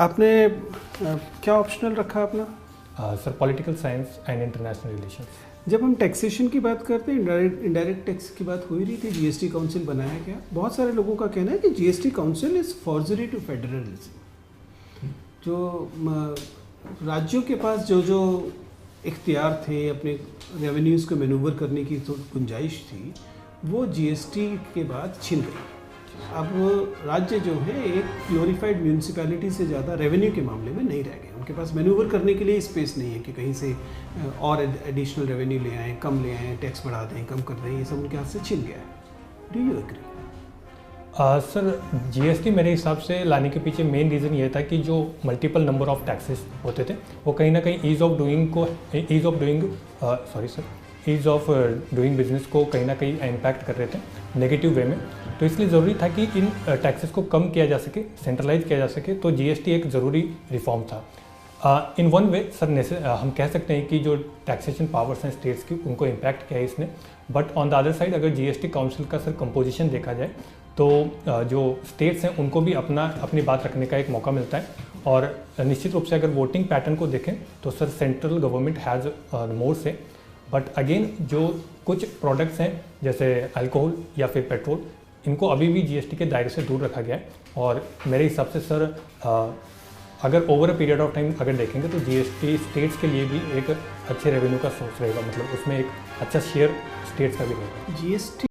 आपने क्या ऑप्शनल रखा अपना? Sir political science and international relations. जब हम टैक्सेशन की बात करते हैं, इनडायरेक्ट टैक्स की बात हो ही रही थी, जीएसटी काउंसिल बनाया गया। बहुत सारे लोगों का कहना है कि GST council is forgery to federalism. जो राज्यों के पास जो जो इख्तियार थे अपने रेवेन्यूज़ को मैनूवर करने की तो गुंजाइश थी, वो जीएसटी के बाद छिन गई। अब राज्य जो है एक ग्लोरीफाइड म्यूनिसिपैलिटी से ज़्यादा रेवेन्यू के मामले में नहीं रह गए। उनके पास मैनूवर करने के लिए स्पेस नहीं है कि कहीं से और एडिशनल रेवेन्यू ले आएँ, कम ले आएँ, टैक्स बढ़ा दें, कम कर दें, ये सब उनके हाथ से छिन गया है। Do you agree? Sir GST मेरे हिसाब से लाने के पीछे मेन रीज़न ये था कि जो मल्टीपल नंबर ऑफ टैक्सेस होते थे वो कहीं ना कहीं ईज़ ऑफ डूइंग बिजनेस को कहीं ना कहीं इम्पैक्ट कर रहे थे नेगेटिव वे में। तो इसलिए ज़रूरी था कि इन टैक्सेस को कम किया जा सके, सेंट्रलाइज किया जा सके। तो जीएसटी एक ज़रूरी रिफॉर्म था। इन वन वे सर हम कह सकते हैं कि जो टैक्सेशन पावर्स हैं स्टेट्स की, उनको इम्पैक्ट किया है इसने। But on the other side अगर जीएसटी काउंसिल का सर कंपोजिशन देखा जाए तो जो स्टेट्स हैं उनको भी अपनी बात रखने का एक मौका मिलता है। और निश्चित रूप से अगर वोटिंग पैटर्न को देखें तो sir central government has more से। बट अगेन जो कुछ प्रोडक्ट्स हैं जैसे अल्कोहल या फिर पेट्रोल, इनको अभी भी जीएसटी के दायरे से दूर रखा गया है। और मेरे हिसाब से सर अगर over a period of time अगर देखेंगे तो जीएसटी स्टेट्स के लिए भी एक अच्छे रेवेन्यू का सोर्स रहेगा, मतलब उसमें एक अच्छा शेयर स्टेट्स का भी रहेगा। जीएसटी